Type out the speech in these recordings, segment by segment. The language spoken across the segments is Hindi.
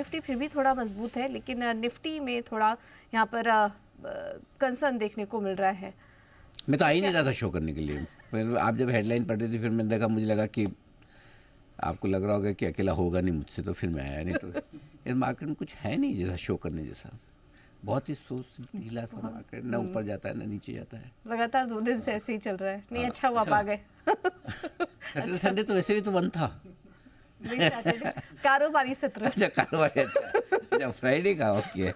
निफ्टी फिर भी थोड़ा मजबूत है, लेकिन निफ्टी में थोड़ा यहाँ पर कंसर्न देखने को मिल रहा है। मैं तो आ ही नहीं रहा था शो करने के लिए, फिर आप जब हेडलाइन पढ़ रही थी फिर मैंने देखा, मुझे लगा कि आपको लग रहा होगा कि अकेला होगा नहीं मुझसे, तो फिर मैं आया। नहीं तो इस मार्केट में कुछ है नहीं जैसा शो करने जैसा, बहुत ही सोच ढीला सा मार्केट, ना ऊपर जाता है ना नीचे जाता है, लगातार 2 दिन से ऐसे ही चल रहा है। नहीं, अच्छा हुआ आप आ गए। सैटरडे संडे तो वैसे भी तो बंद था। कारोबारी सत्र। अच्छा कारोबार, अच्छा फ्राइडे का ओके।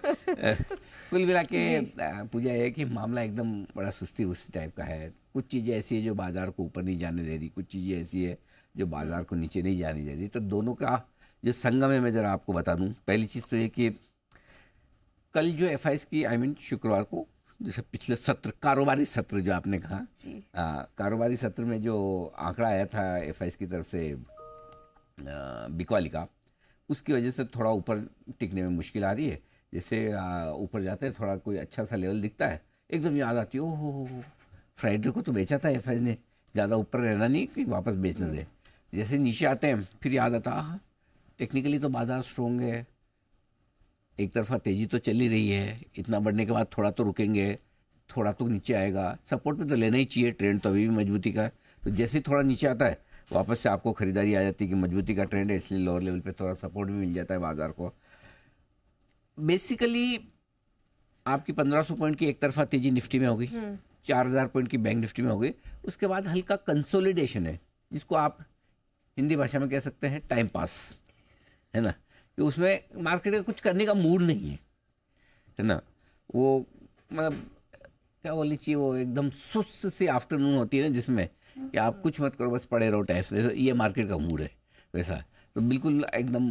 कुल मिला के पूजा है कि मामला एकदम बड़ा सुस्ती उस टाइप का है। कुछ चीज़ें ऐसी है जो बाजार को ऊपर नहीं जाने दे रही, कुछ चीज़ें ऐसी है जो बाजार को नीचे नहीं जाने दे रही। तो दोनों का जो संगम है मैं ज़रा आपको बता दूं। पहली चीज़ तो ये कि कल जो एफआईएस की शुक्रवार को जैसे पिछले सत्र, कारोबारी सत्र जो आपने कहा, कारोबारी सत्र में जो आंकड़ा आया था एफआईएस की तरफ से बिकवाली का, उसकी वजह से थोड़ा ऊपर टिकने में मुश्किल आ रही है। जैसे ऊपर जाते हैं थोड़ा कोई अच्छा सा लेवल दिखता है, एकदम याद आती है, ओहो फ्राइडे को तो बेचा था एफआईएस ने, ज़्यादा ऊपर रहना नहीं कि वापस बेचने दे। जैसे नीचे आते हैं फिर याद आता, टेक्निकली तो बाजार स्ट्रॉन्ग है, एक तरफा तेज़ी तो चली रही है, इतना बढ़ने के बाद थोड़ा तो रुकेंगे, थोड़ा तो नीचे आएगा, सपोर्ट पे तो लेना ही चाहिए, ट्रेंड तो अभी भी मजबूती का है। तो जैसे ही थोड़ा नीचे आता है वापस से आपको खरीदारी आ जाती है कि मजबूती का ट्रेंड है, इसलिए लोअर लेवल पे थोड़ा सपोर्ट भी मिल जाता है बाजार को। बेसिकली आपकी 1500 पॉइंट की एक तरफा तेजी निफ्टी में होगी, 4000 पॉइंट की बैंक निफ्टी में होगी, उसके बाद हल्का कंसोलिडेशन है, जिसको आप हिंदी भाषा में कह सकते हैं टाइम पास, है ना, कि उसमें मार्केट में कुछ करने का मूड नहीं है ना। वो मतलब क्या बोलनी चाहिए, वो एकदम सुस्त सी आफ्टरनून होती है ना, जिसमें कि आप कुछ मत करो बस पड़े रहो टाइप से, ये मार्केट का मूड है वैसा। तो बिल्कुल एकदम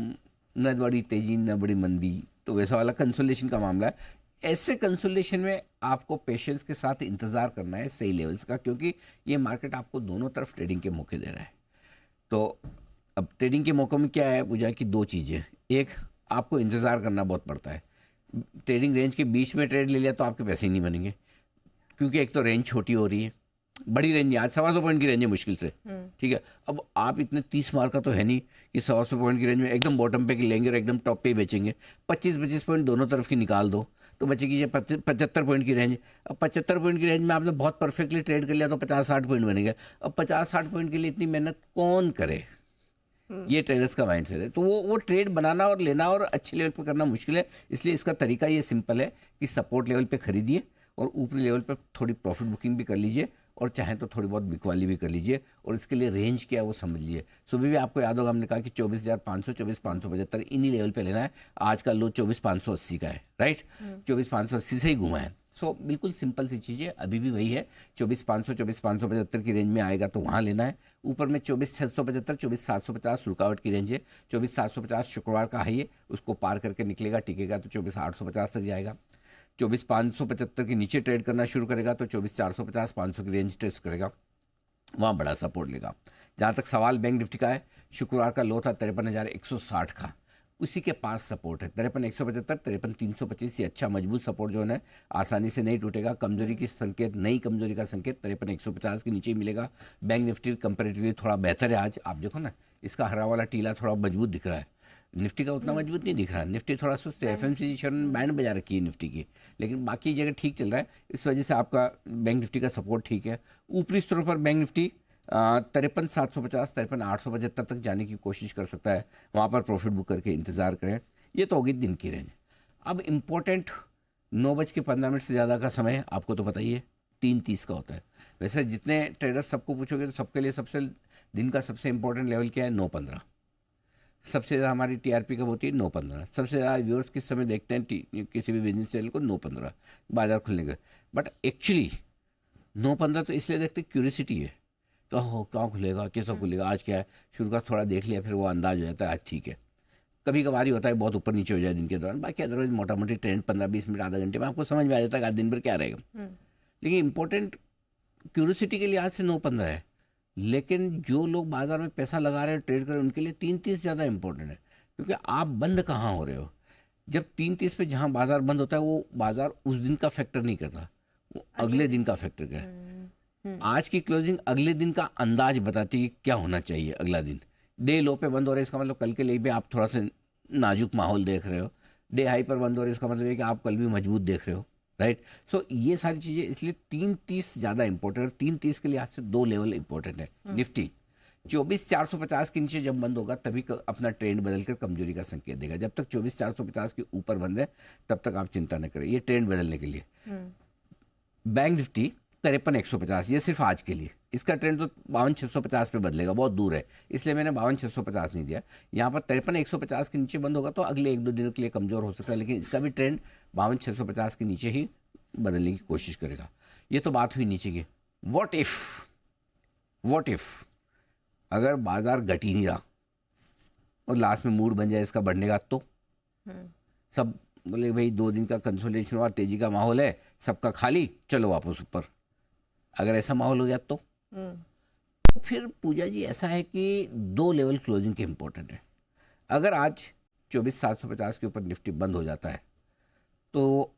न बड़ी तेजी न बड़ी मंदी, तो वैसा वाला कंसोलेशन का मामला है। ऐसे कंसोलेशन में आपको पेशेंस के साथ इंतज़ार करना है सही लेवल्स का, क्योंकि ये मार्केट आपको दोनों तरफ ट्रेडिंग के मौके दे रहा है। तो अब ट्रेडिंग के मौक़ों में क्या है पूजा की, दो चीज़ें, एक आपको इंतज़ार करना बहुत पड़ता है। ट्रेडिंग रेंज के बीच में ट्रेड ले लिया तो आपके पैसे ही नहीं बनेंगे, क्योंकि एक तो रेंज छोटी हो रही है, बड़ी रेंज है, आज 125 पॉइंट की रेंज है मुश्किल से, ठीक है। अब आप इतने 30 मार का तो है नहीं कि 125 पॉइंट की रेंज में एकदम बॉटम पे लेंगे और एकदम टॉप पे ही बेचेंगे। 25-25 पॉइंट दोनों तरफ की निकाल दो तो बचेगी 75 पॉइंट की रेंज। अब 75 पॉइंट की रेंज में आपने बहुत परफेक्टली ट्रेड कर लिया तो 50-60 पॉइंट बनेंगे। अब 50-60 पॉइंट के लिए इतनी मेहनत कौन करे, ये ट्रेडर्स का माइंड सेट है। तो वो ट्रेड बनाना और लेना और अच्छे लेवल पर करना मुश्किल है, इसलिए इसका तरीका ये सिंपल है कि सपोर्ट लेवल पे खरीदिए और ऊपरी लेवल पर थोड़ी प्रॉफिट बुकिंग भी कर लीजिए, और चाहे तो थोड़ी बहुत बिकवाली भी कर लीजिए, और इसके लिए रेंज क्या है वो समझ लीजिए। सुबह भी आपको याद होगा हमने कहा कि 24,500 24,575 इन्हीं लेवल पे लेना है। आज का लो 24,580 का है, राइट, 24,580 से ही घुमा है। सो बिल्कुल सिंपल सी चीज़ है, अभी भी वही है, 24,500 24,575 की रेंज में आएगा तो वहाँ लेना है। ऊपर में 24,675 24,750 रुकावट की रेंज है, 24,750 शुक्रवार का हाई है, उसको पार करके निकलेगा टिकेगा तो 24,850 तक जाएगा। 24,575 के नीचे ट्रेड करना शुरू करेगा तो 24,450 500 की रेंज टेस्ट करेगा, वहाँ बड़ा सपोर्ट लेगा। जहाँ तक सवाल बैंक निफ्टी का है, शुक्रवार का लो था 53,160 का, उसी के पास सपोर्ट है 53,175 53,325। ये अच्छा मजबूत सपोर्ट जो है आसानी से नहीं टूटेगा। कमजोरी की संकेत, नई कमजोरी का संकेत 53,150 के नीचे ही मिलेगा। बैंक निफ्टी कंपेरेटिवली थोड़ा बेहतर है आज, आप देखो ना इसका हरा वाला टीला थोड़ा मजबूत दिख रहा है, निफ्टी का उतना मजबूत नहीं दिख रहा। निफ्टी थोड़ा सुस्त है, एफएमसीजी शेयर ने बैंड बजा रखी है निफ्टी की, लेकिन बाकी जगह ठीक चल रहा है, इस वजह से आपका बैंक निफ्टी का सपोर्ट ठीक है। ऊपरी स्तर पर बैंक निफ्टी 53,750 53,875 तक जाने की कोशिश कर सकता है, वहाँ पर प्रॉफिट बुक करके इंतज़ार करें। ये तो होगी दिन की रेंज। अब इम्पोर्टेंट 9:15 से ज़्यादा का समय आपको तो पता ही है, 3:30 का होता है। वैसे जितने ट्रेडर्स सबको पूछोगे तो सबके लिए सबसे दिन का सबसे इंपॉर्टेंट लेवल क्या है, 9:15। सबसे ज़्यादा हमारी टीआरपी कब होती है, 9:15। सबसे ज़्यादा व्यूअर्स किस समय देखते हैं किसी भी बिजनेस चैनल को, 9:15 बाजार खुलने का। बट एक्चुअली 9:15 तो इसलिए देखते क्यूरियसिटी है, तो हो कहाँ खुलेगा, कैसा खुलेगा, आज क्या है, शुरू का थोड़ा देख लिया फिर वो अंदाज हो जाता है आज ठीक है। कभी कभार ही होता है बहुत ऊपर नीचे हो जाए दिन के दौरान, बाकी अदरवाइज मोटा मोटी ट्रेंड 15-20 मिनट आधा घंटे में आपको समझ में आ जाता है आज दिन भर क्या रहेगा। लेकिन इंपॉर्टेंट क्यूरियसिटी के लिए आज से 9:15 है, लेकिन जो लोग बाजार में पैसा लगा रहे हैं ट्रेड कर रहे हैं उनके लिए 3:30 ज़्यादा इंपॉर्टेंट है, क्योंकि आप बंद कहाँ हो रहे हो। जब 3:30 पे जहाँ बाजार बंद होता है वो बाजार उस दिन का फैक्टर नहीं करता, वो अगले दिन का फैक्टर का है। आज की क्लोजिंग अगले दिन का अंदाज बताती है क्या होना चाहिए अगला दिन। डे लो पे बंद हो रहा है, इसका मतलब कल के लिए भी आप थोड़ा सा नाजुक माहौल देख रहे हो, डे हाई पर बंद हो रही है, इसका मतलब है कि आप कल भी मजबूत देख रहे हो, राइट। सो ये सारी चीज़ें, इसलिए 330 ज़्यादा इंपॉर्टेंट है। 330 के लिए आज से 2 लेवल इंपॉर्टेंट है। निफ्टी 24,450 के नीचे जब बंद होगा तभी अपना ट्रेंड बदलकर कमजोरी का संकेत देगा। जब तक 24,450 के ऊपर बंद है तब तक आप चिंता न करें, ये ट्रेंड बदलने के लिए। बैंक निफ्टी 53,150, ये सिर्फ आज के लिए। इसका ट्रेंड तो 52,650 पे बदलेगा, बहुत दूर है, इसलिए मैंने 52,650 नहीं दिया। यहाँ पर 53,150 के नीचे बंद होगा तो अगले 1-2 दिनों के लिए कमजोर हो सकता है, लेकिन इसका भी ट्रेंड 52,650 के नीचे ही बदलने की कोशिश करेगा। ये तो बात हुई नीचे की। व्हाट इफ अगर बाजार घट ही नहीं रहा और लास्ट में मूड बन जाए इसका बढ़ने का, तो सब बोले भाई 2 दिन का कंसोलिडेशन हुआ, तेजी का माहौल है, सबका खाली, चलो वापस ऊपर। अगर ऐसा माहौल हो गया तो फिर पूजा जी ऐसा है कि 2 लेवल क्लोजिंग के इंपॉर्टेंट है। अगर आज 24,750 के ऊपर निफ्टी बंद हो जाता है तो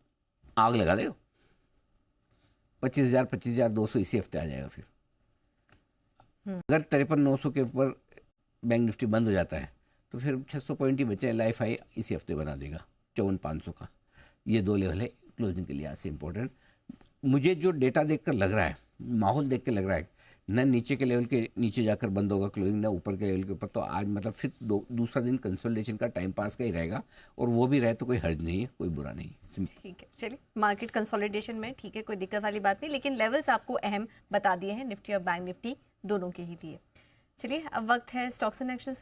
आग लगा देगा, 25,200 इसी हफ्ते आ जाएगा। फिर अगर 53,900 के ऊपर बैंक निफ्टी बंद हो जाता है तो फिर 600 पॉइंट ही बचे, लाइफ हाई इसी हफ्ते बना देगा 54,500 का। ये 2 लेवल है क्लोजिंग के लिए आज से इंपॉर्टेंट। मुझे जो डेटा देखकर लग रहा है, माहौल देख के लग रहा है, न नीचे के लेवल के नीचे जाकर बंद होगा क्लोजिंग, न ऊपर के लेवल के ऊपर, तो आज मतलब फिर दूसरा दिन कंसोलिडेशन का, टाइम पास का ही रहेगा। और वो भी रहे तो कोई हर्ज नहीं है, कोई बुरा नहीं है। ठीक है, चलिए मार्केट कंसोलिडेशन में ठीक है, कोई दिक्कत वाली बात नहीं, लेकिन लेवल्स आपको अहम बता दिए हैं निफ्टी और बैंक निफ्टी दोनों के ही लिए। चलिए अब वक्त है स्टॉक्स एंड एक्शंस का।